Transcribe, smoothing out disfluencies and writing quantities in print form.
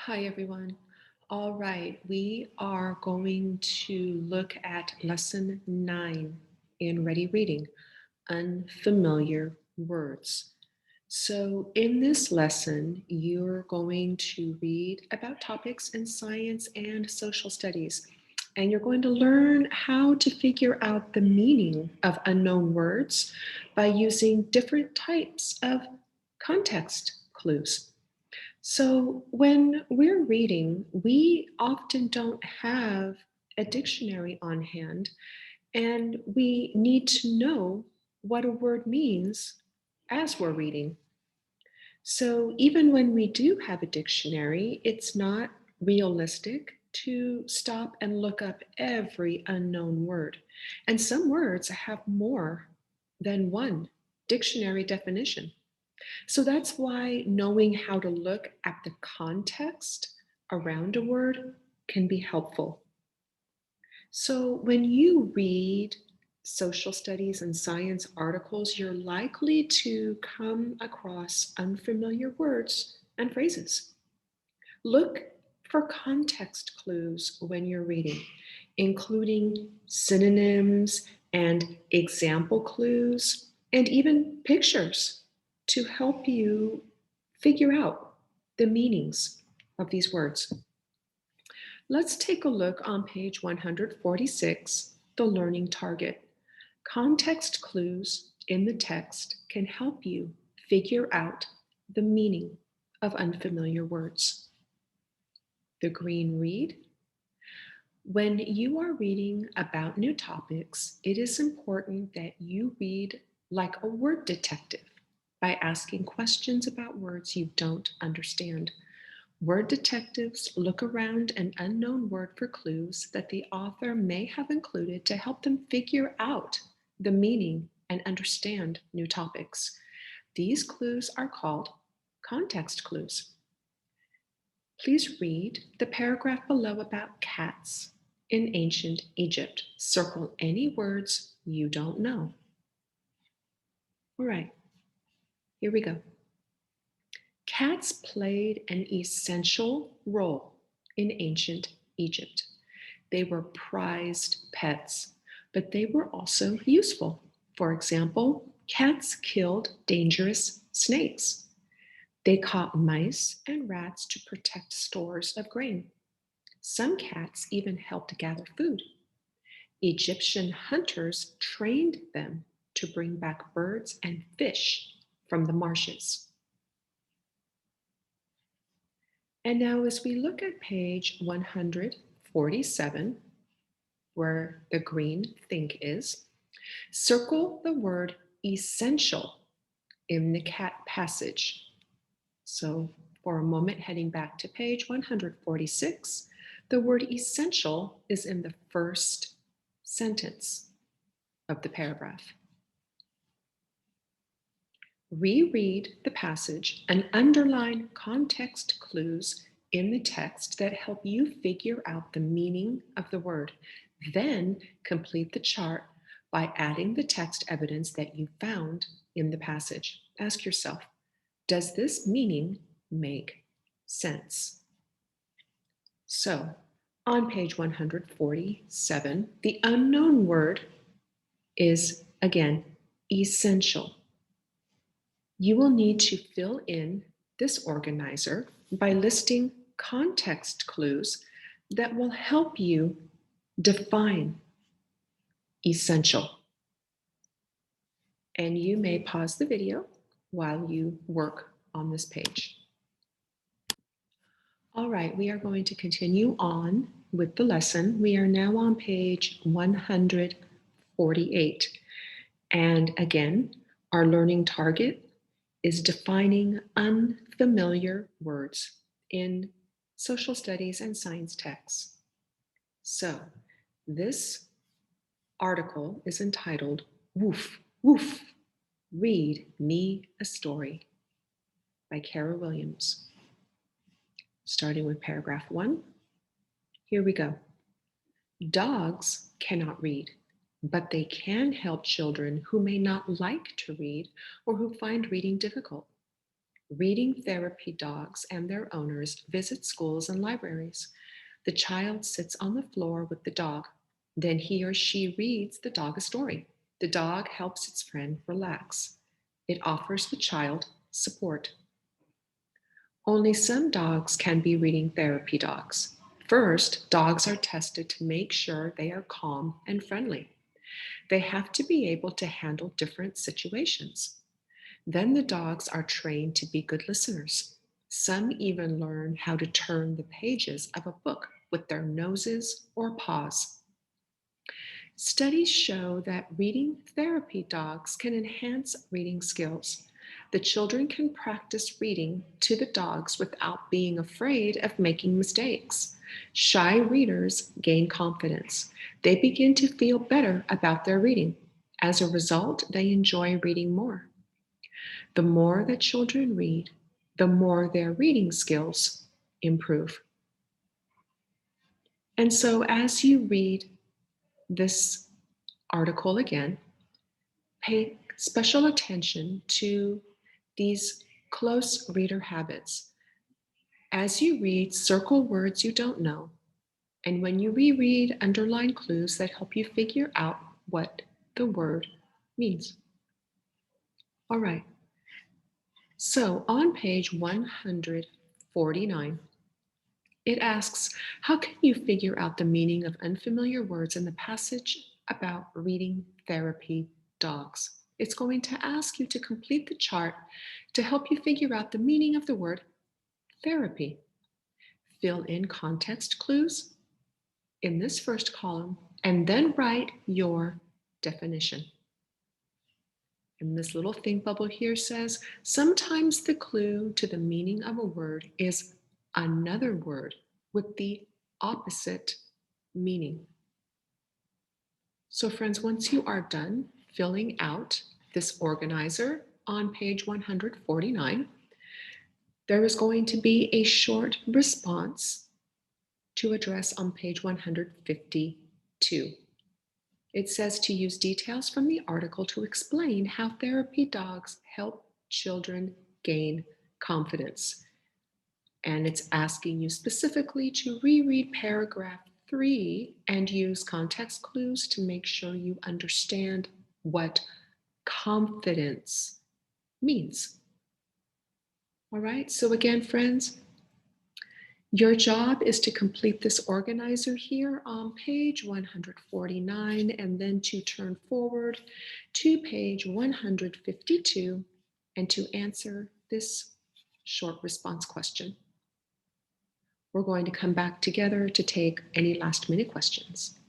Hi, everyone. All right, we are going to look at lesson 9 in Ready Reading, Unfamiliar Words. So, in this lesson, you're going to read about topics in science and social studies, and you're going to learn how to figure out the meaning of unknown words by using different types of context clues. So, when we're reading, we often don't have a dictionary on hand, and we need to know what a word means as we're reading. So, even when we do have a dictionary, it's not realistic to stop and look up every unknown word. And some words have more than one dictionary definition. So that's why knowing how to look at the context around a word can be helpful. So when you read social studies and science articles, you're likely to come across unfamiliar words and phrases. Look for context clues when you're reading, including synonyms and example clues, and even pictures to help you figure out the meanings of these words. Let's take a look on page 146, the learning target. Context clues in the text can help you figure out the meaning of unfamiliar words. The green read. When you are reading about new topics, it is important that you read like a word detective by asking questions about words you don't understand. Word detectives look around an unknown word for clues that the author may have included to help them figure out the meaning and understand new topics. These clues are called context clues. Please read the paragraph below about cats in ancient Egypt. Circle any words you don't know. All right, here we go. Cats played an essential role in ancient Egypt. They were prized pets, but they were also useful. For example, cats killed dangerous snakes. They caught mice and rats to protect stores of grain. Some cats even helped gather food. Egyptian hunters trained them to bring back birds and fish from the marshes. And now, as we look at page 147, where the green think is, circle the word essential in the cat passage. So, for a moment, heading back to page 146, the word essential is in the first sentence of the paragraph. Reread the passage and underline context clues in the text that help you figure out the meaning of the word. Then complete the chart by adding the text evidence that you found in the passage. Ask yourself, does this meaning make sense? So, on page 147, the unknown word is again essential. You will need to fill in this organizer by listing context clues that will help you define essential. And you may pause the video while you work on this page. All right, we are going to continue on with the lesson. We are now on page 148. And again, our learning target is defining unfamiliar words in social studies and science texts. So, this article is entitled Woof, Woof, Read Me a Story by Kara Williams. Starting with paragraph 1, here we go. Dogs cannot read, but they can help children who may not like to read or who find reading difficult. Reading therapy dogs and their owners visit schools and libraries. The child sits on the floor with the dog. Then he or she reads the dog a story. The dog helps its friend relax. It offers the child support. Only some dogs can be reading therapy dogs. First, dogs are tested to make sure they are calm and friendly. They have to be able to handle different situations. Then the dogs are trained to be good listeners. Some even learn how to turn the pages of a book with their noses or paws. Studies show that reading therapy dogs can enhance reading skills. The children can practice reading to the dogs without being afraid of making mistakes. Shy readers gain confidence. They begin to feel better about their reading. As a result, they enjoy reading more. The more that children read, the more their reading skills improve. And so, as you read this article again, pay special attention to these close reader habits. As you read, circle words you don't know. And when you reread, underline clues that help you figure out what the word means. All right. So on page 149, it asks, how can you figure out the meaning of unfamiliar words in the passage about reading therapy dogs? It's going to ask you to complete the chart to help you figure out the meaning of the word therapy. Fill in context clues in this first column and then write your definition. And this little think bubble here says, sometimes the clue to the meaning of a word is another word with the opposite meaning. So friends, once you are done filling out this organizer on page 149, there is going to be a short response to address on page 152. It says to use details from the article to explain how therapy dogs help children gain confidence. And it's asking you specifically to reread paragraph 3 and use context clues to make sure you understand what confidence means. All right, so again, friends, your job is to complete this organizer here on page 149 and then to turn forward to page 152 and to answer this short response question. We're going to come back together to take any last minute questions.